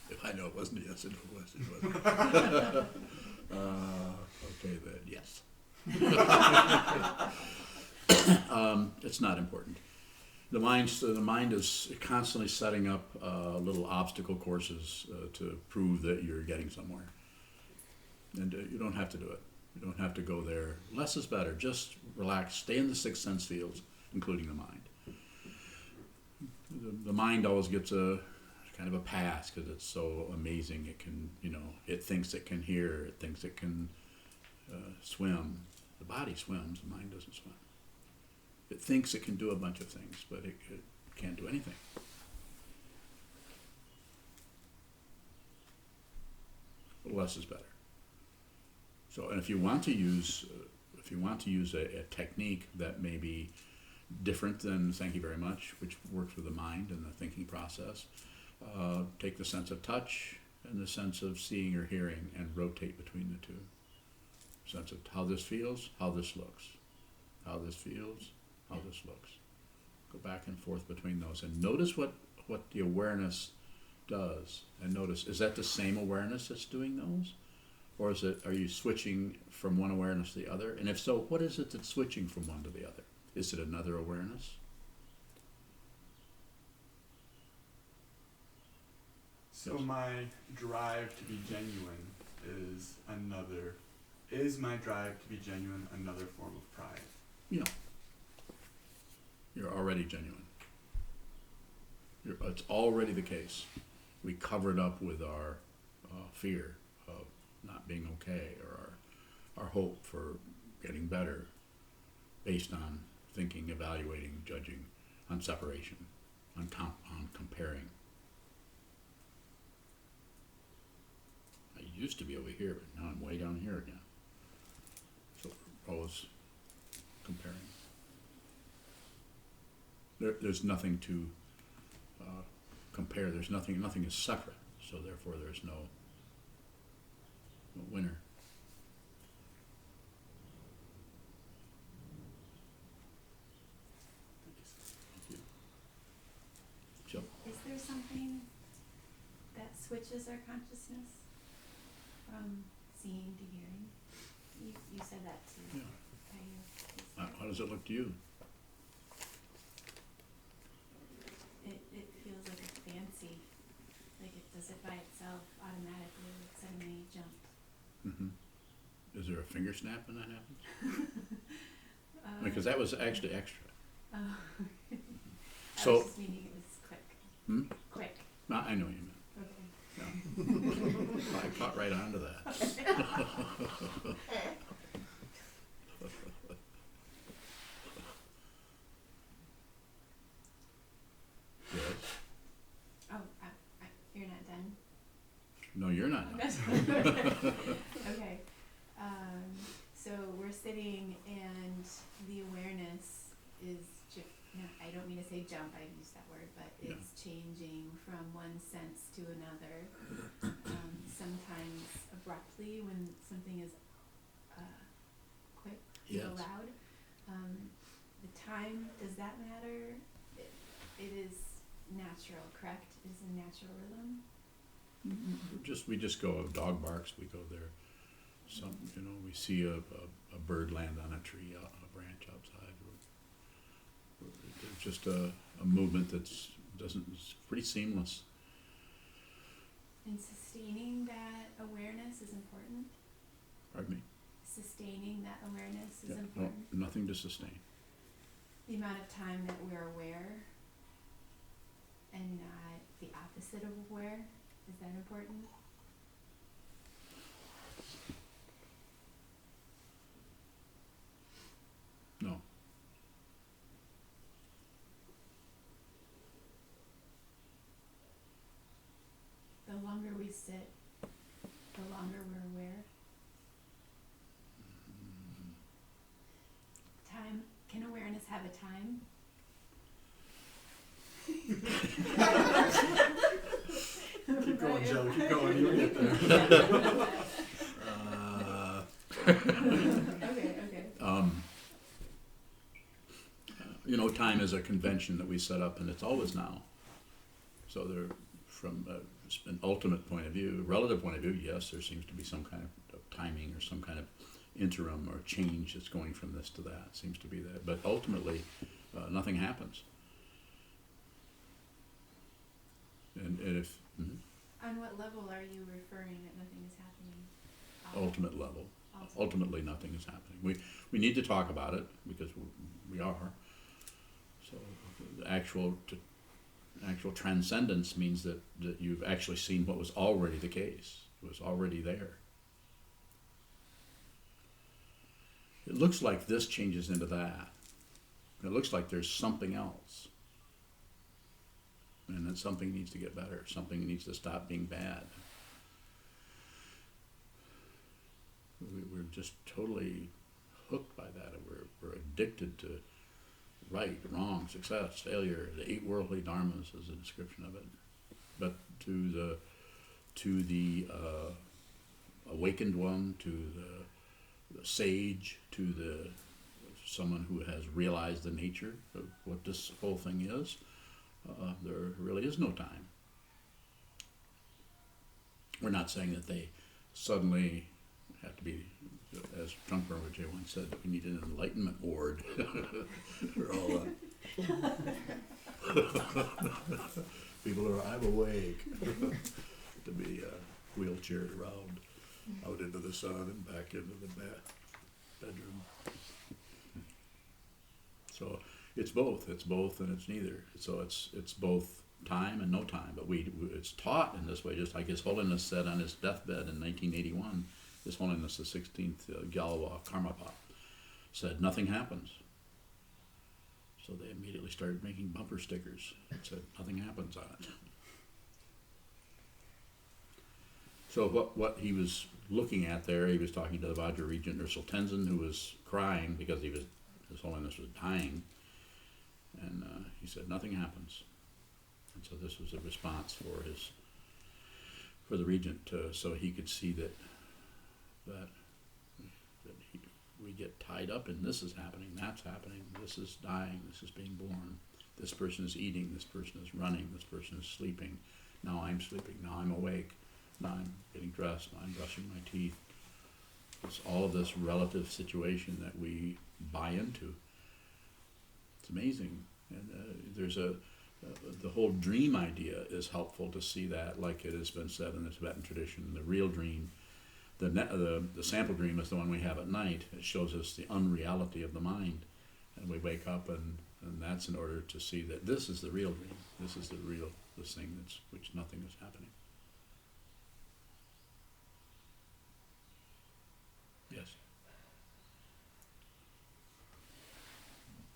If I know it wasn't a yes or no question, was it? Okay, then yes. It's not important. The mind is constantly setting up little obstacle courses to prove that you're getting somewhere, and you don't have to do it. You don't have to go there. Less is better. Just relax. Stay in the six sense fields, including the mind. The mind always gets a kind of a pass because it's so amazing. It can, it thinks it can hear. It thinks it can swim. The body swims. The mind doesn't swim. It thinks it can do a bunch of things, but it can't do anything. Less is better. So, and if you want to use a technique that may be different than thank you very much, which works with the mind and the thinking process, take the sense of touch and the sense of seeing or hearing and rotate between the two. Sense of how this feels, how this looks. How this feels, how this looks. Go back and forth between those and notice what the awareness does. And notice, is that the same awareness that's doing those? Or are you switching from one awareness to the other? And if so, what is it that's switching from one to the other? Is it another awareness? So Yes. my drive to be genuine is my drive to be genuine another form of pride? Yeah. You're already genuine. It's already the case. We cover it up with our fear of not being okay, or our hope for getting better, based on thinking, evaluating, judging, on separation, on comparing. I used to be over here, but now I'm way down here again. So we're always comparing. There's nothing to compare. There's nothing is separate. So therefore, there's no winner. Thank you, sir. Thank you. Jill? Is there something that switches our consciousness from seeing to hearing? You said that too. Yeah. How does it look to you? finger snap when that happens? Uh, Because that was actually extra. I So- was just meaning it was quick. Hmm? Quick. No, I know what you meant. Okay. I caught right on to that. Yes. Oh, you're not done? No, you're not. Okay. So we're sitting and the awareness is, no, I don't mean to say jump, I use that word, but Yeah. it's changing from one sense to another. Sometimes abruptly when something is quick, Yes. loud. The time, does that matter? It is natural, correct? It is a natural rhythm? We just go, a dog barks, we go there. We see a bird land on a tree, a branch outside. It's just a movement it's pretty seamless. And sustaining that awareness is important? Pardon me? Sustaining that awareness is Yeah, no, important? nothing to sustain. The amount of time that we're aware and not the opposite of aware, is that important? No. The longer we sit, the longer we're aware. Time, can awareness have a time? Keep going, Joe, keep going, you'll get there. Okay. Time is a convention that we set up, and it's always now. So from an ultimate point of view, relative point of view, yes, there seems to be some kind of timing or some kind of interim or change that's going from this to that. Seems to be that, but ultimately, nothing happens. And if On what level are you referring that nothing is happening? ultimate level, ultimately nothing is happening. We need to talk about it because we are. So the actual transcendence means that you've actually seen what was already the case. It was already there. It looks like this changes into that. It looks like there's something else. And that something needs to get better. Something needs to stop being bad. We're just totally hooked by that. We're addicted to right, wrong, success, failure. The 8 worldly dharmas is a description of it. But to the awakened one, to the sage, to someone who has realized the nature of what this whole thing is, there really is no time. We're not saying that they suddenly have to be, as Trungpa Rinpoche once said, that we need an enlightenment ward for all people are, I'm awake, to be wheelchaired around out into the sun and back into the bedroom. So it's both and it's neither. So it's both time and no time, but it's taught in this way, just like His Holiness said on his deathbed in 1981. His Holiness the 16th Gyalwa Karmapa said, nothing happens. So they immediately started making bumper stickers that said, nothing happens on it. So what he was looking at there, he was talking to the Vajra Regent Ursel Tenzin, who was crying because His Holiness was dying. And he said, nothing happens. And so this was a response for the Regent, so he could see that we get tied up in this is happening, that's happening, this is dying, this is being born, this person is eating, this person is running, this person is sleeping, now I'm sleeping, now I'm awake, now I'm getting dressed, now I'm brushing my teeth. It's all of this relative situation that we buy into. It's amazing. And there's the whole dream idea is helpful to see that, like it has been said in the Tibetan tradition, the real dream The sample dream is the one we have at night. It shows us the unreality of the mind, and we wake up, and that's in order to see that this is the real dream. This is this thing which nothing is happening. Yes.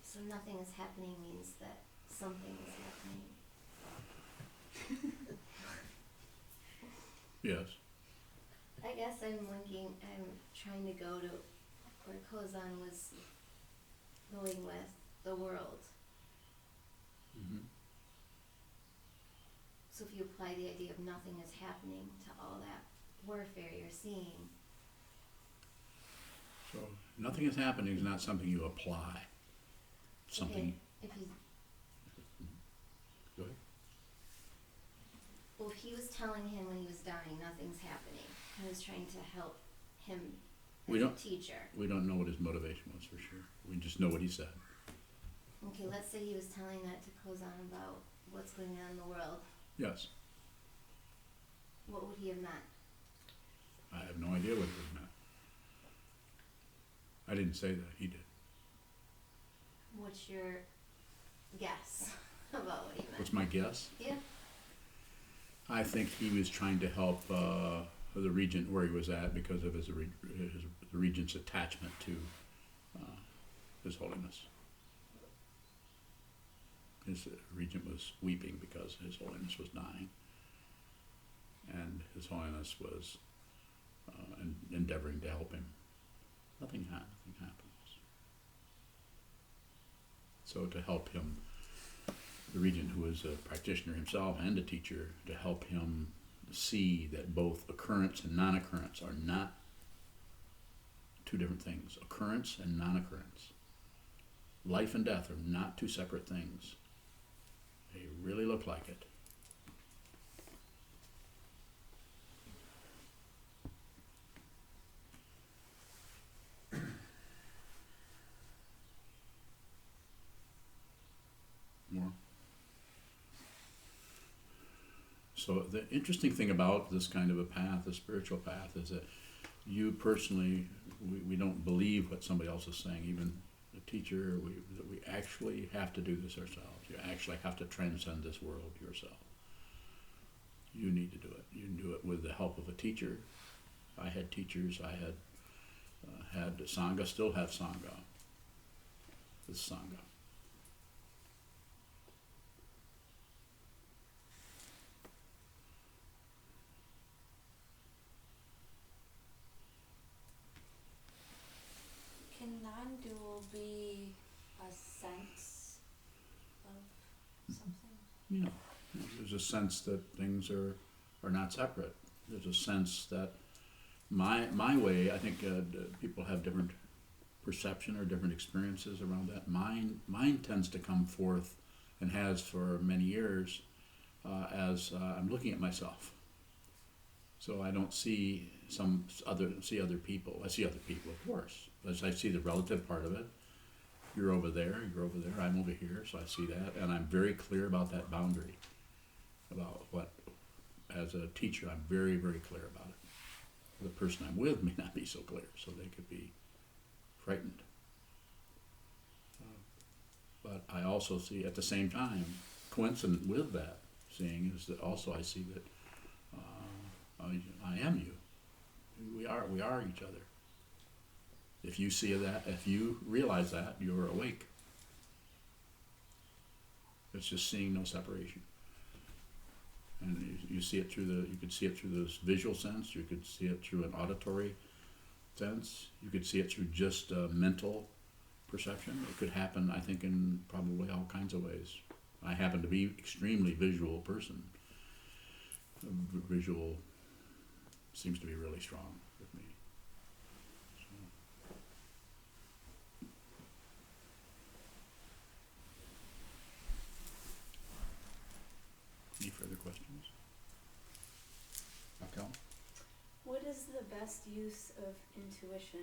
So nothing is happening means that something is happening. Yes. I guess I'm trying to go to where Kozan was going with the world. Mm-hmm. So if you apply the idea of nothing is happening to all that warfare you're seeing, So nothing is happening is not something you apply. Something. okay, if you, Go ahead. well, if he was telling him when he was dying nothing's happening, he was trying to help him We as a don't- teacher. We don't know what his motivation was for sure. We just know what he said. Okay, let's say he was telling that to Kozan about what's going on in the world. Yes. What would he have meant? I have no idea what it meant. I didn't say that. He did. What's your guess about what he meant? What's my guess? Yeah. I think he was trying to help the regent where he was at because of the regent's attachment to His Holiness. His regent was weeping because His Holiness was dying, and His Holiness was endeavoring to help him. Nothing happens. So to help him, the regent, who is a practitioner himself and a teacher, to help him see that both occurrence and non-occurrence are not two different things. Occurrence and non-occurrence. Life and death are not two separate things. They really look like it. More. So the interesting thing about this kind of a path, a spiritual path, is that you personally, we don't believe what somebody else is saying, even the teacher, that we actually have to do this ourselves. You actually have to transcend this world yourself. You need to do it. You can do it with the help of a teacher. I had teachers. I had sangha, still have sangha. This sangha. Can non-dual be a sense of something? You know, there's a sense that things are not separate. There's a sense that my way, I think people have different perception or different experiences around that. Mine tends to come forth, and has for many years, as I'm looking at myself. So I don't see other people. I see other people, of course. As I see the relative part of it. You're over there, I'm over here, so I see that, and I'm very clear about that boundary. About what, as a teacher, I'm very, very clear about it. The person I'm with may not be so clear, so they could be frightened. But I also see, at the same time, coincident with that seeing is that also I see that I am you. We are each other. If you see that, if you realize that, you're awake. It's just seeing no separation. And you see it you could see it through this visual sense, you could see it through an auditory sense, you could see it through just mental perception. It could happen, I think, in probably all kinds of ways. I happen to be extremely visual person. Visual seems to be really strong with me. Any further questions? Raquel? What is the best use of intuition?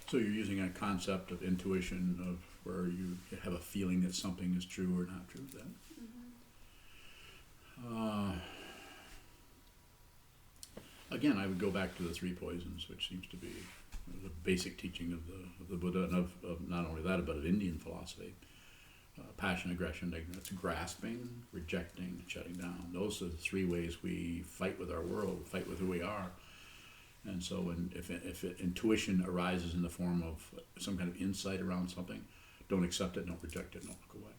So you're using a concept of intuition, of where you have a feeling that something is true or not true then? Mm-hmm. Again, I would go back to the three poisons, which seems to be the basic teaching of the Buddha, and of not only that, but of Indian philosophy. Passion, aggression, ignorance, grasping, rejecting, and shutting down. Those are the three ways we fight with our world, fight with who we are. And so if intuition arises in the form of some kind of insight around something, don't accept it, don't reject it, don't look away.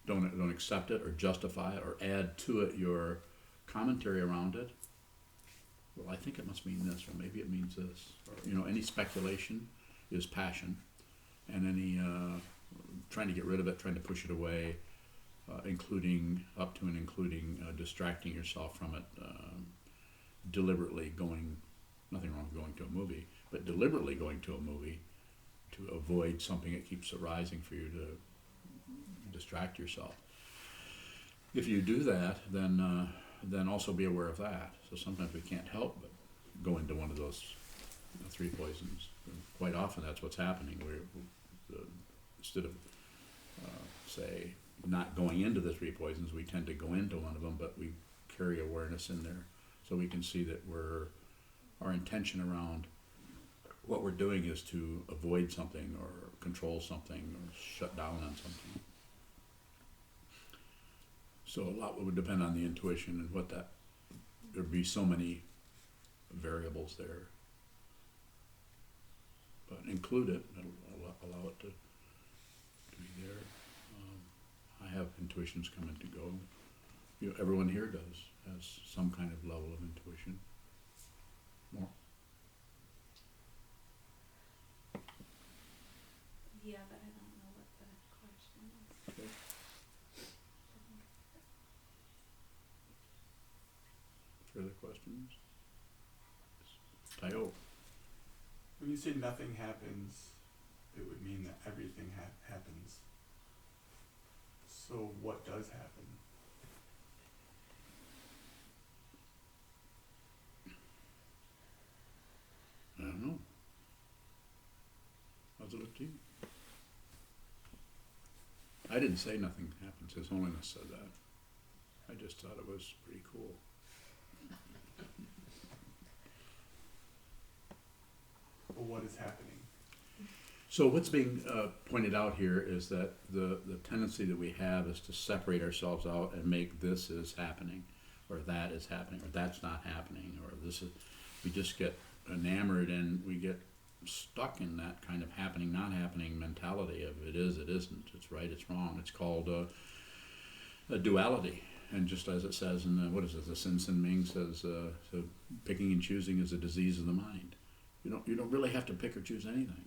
Don't accept it or justify it or add to it your commentary around it. Well, I think it must mean this, or maybe it means this. Or, any speculation is passion, and any trying to get rid of it, trying to push it away, including distracting yourself from it, deliberately going. Nothing wrong with going to a movie, but deliberately going to a movie to avoid something that keeps arising for you to distract yourself. If you do that, then also be aware of that. So sometimes we can't help but go into one of those three poisons. And quite often that's what's happening. Instead of, say, not going into the three poisons, we tend to go into one of them, but we carry awareness in there. So we can see that our intention around what we're doing is to avoid something or control something or shut down on something. So a lot would depend on the intuition and there'd be so many variables there. But include it, allow it to be there. I have intuitions come and to go. Everyone here has some kind of level of intuition. More? Yeah, but I don't know what the question is. Okay. Further questions? Tayo. When you say nothing happens, it would mean that everything happens. So what does happen? I don't know. How's it look to you? I didn't say nothing happens. His Holiness said that. I just thought it was pretty cool. Well, what is happening? So what's being pointed out here is that the tendency that we have is to separate ourselves out and make this is happening, or that is happening, or that's not happening, or this is. We just get enamored and we get stuck in that kind of happening, not happening mentality of it is, it isn't, it's right, it's wrong. It's called a duality. And just as it says in the Sin Sin Ming says, so picking and choosing is a disease of the mind. You don't really have to pick or choose anything.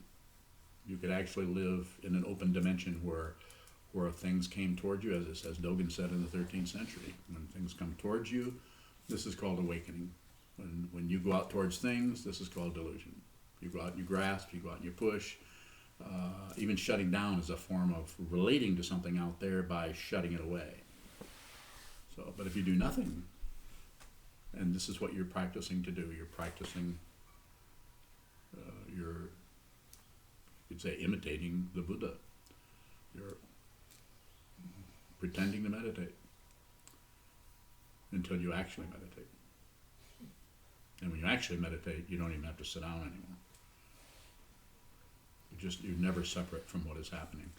You could actually live in an open dimension where things came toward you, as Dogen said in the 13th century. When things come towards you, this is called awakening. When you go out towards things, this is called delusion. You go out and you grasp, you go out and you push. Even shutting down is a form of relating to something out there by shutting it away. So, but if you do nothing, and this is what you're practicing to do, you're practicing, you could say imitating the Buddha. You're pretending to meditate until you actually meditate. And when you actually meditate, you don't even have to sit down anymore. You're never separate from what is happening.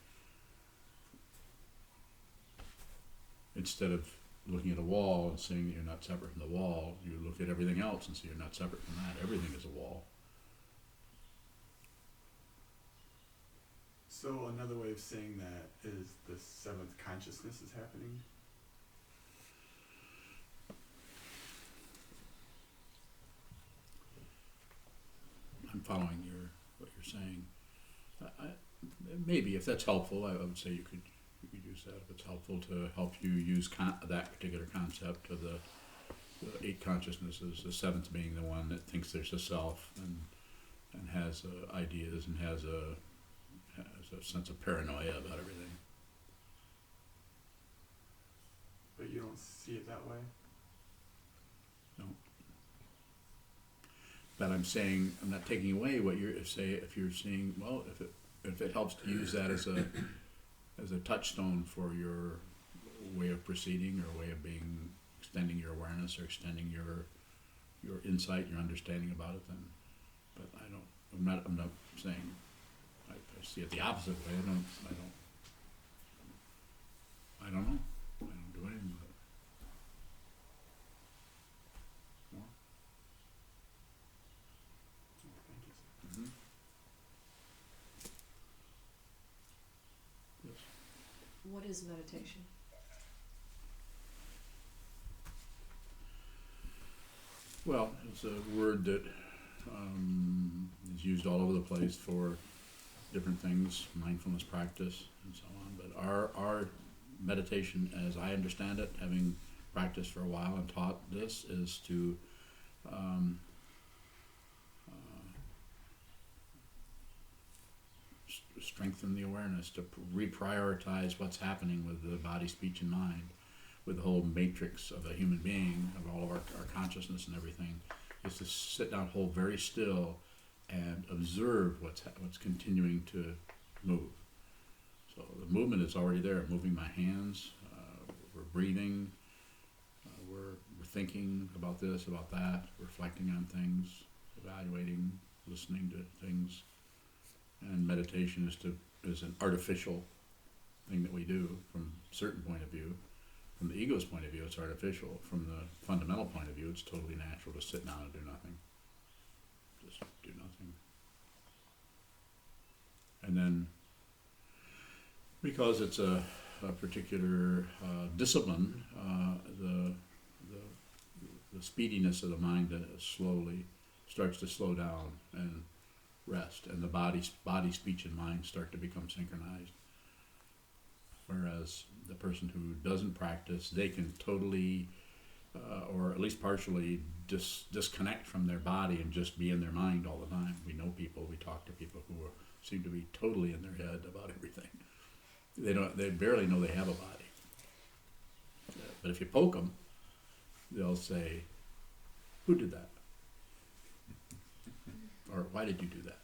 Instead of looking at a wall and seeing that you're not separate from the wall, you look at everything else and see you're not separate from that. Everything is a wall. So another way of saying that is the seventh consciousness is happening. I'm following what you're saying. Maybe if that's helpful, I would say you could use that if it's helpful to help you use that particular concept of the eight consciousnesses. The seventh being the one that thinks there's a self and has ideas and has a sense of paranoia about everything. But you don't see it that way? No. But I'm saying, I'm not taking away what you're saying. If you're seeing, well, if it helps to use that as a touchstone for your way of proceeding or way of being, extending your awareness or extending your your insight, your understanding about it, then. But I'm not saying. I see it the opposite way. I don't know. I don't do anything with it. More? Thank you, sir. Mm-hmm. Yes. What is meditation? Well, it's a word that is used all over the place for different things, mindfulness practice and so on. But our meditation, as I understand it, having practiced for a while and taught this, is to strengthen the awareness, to reprioritize what's happening with the body, speech, and mind, with the whole matrix of a human being, of all of our consciousness and everything, is to sit down, hold very still, and observe what's continuing to move. So the movement is already there. Moving my hands, we're breathing, we're thinking about this, about that, reflecting on things, evaluating, listening to things. And meditation is an artificial thing that we do from a certain point of view. From the ego's point of view, it's artificial. From the fundamental point of view, it's totally natural to sit down and do nothing. Just do nothing. And then, because it's a particular discipline, the speediness of the mind slowly starts to slow down and rest, and the body, speech, and mind start to become synchronized. Whereas the person who doesn't practice, they can totally, or at least partially, disconnect from their body and just be in their mind all the time. We know people, we talk to people who seem to be totally in their head about everything. They barely know they have a body. But if you poke them, they'll say, "Who did that?" Or "Why did you do that?"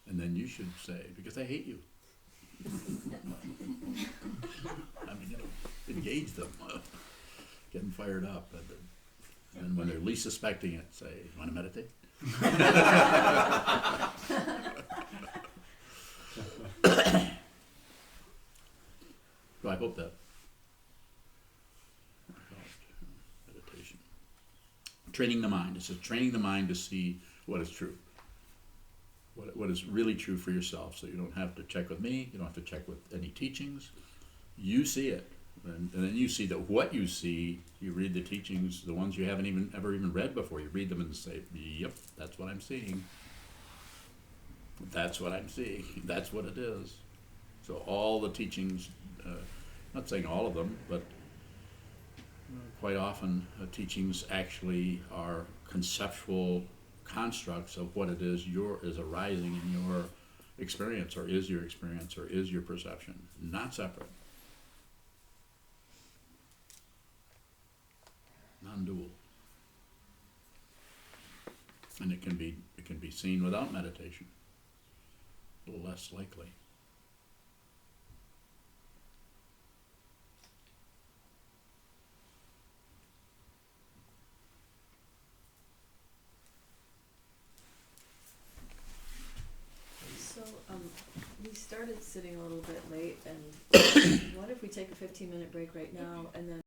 And then you should say, "Because I hate you." I mean, engage them, get them fired up, and when they're least suspecting it, say, "You want to meditate?" So I hope that helped. Meditation. Training the mind. It says training the mind to see what is true. What is really true for yourself, so you don't have to check with me, you don't have to check with any teachings. You see it, and then you see that what you see, you read the teachings, the ones you haven't ever read before, you read them and say, "Yep, that's what I'm seeing. That's what I'm seeing. That's what it is." So all the teachings, not saying all of them, but quite often teachings actually are conceptual constructs of what it is is arising in your experience, or is your experience, or is your perception, not separate, non-dual. And it can be seen without meditation, a little less likely. So, we started sitting a little bit late, and what if we take a 15-minute break right now, and then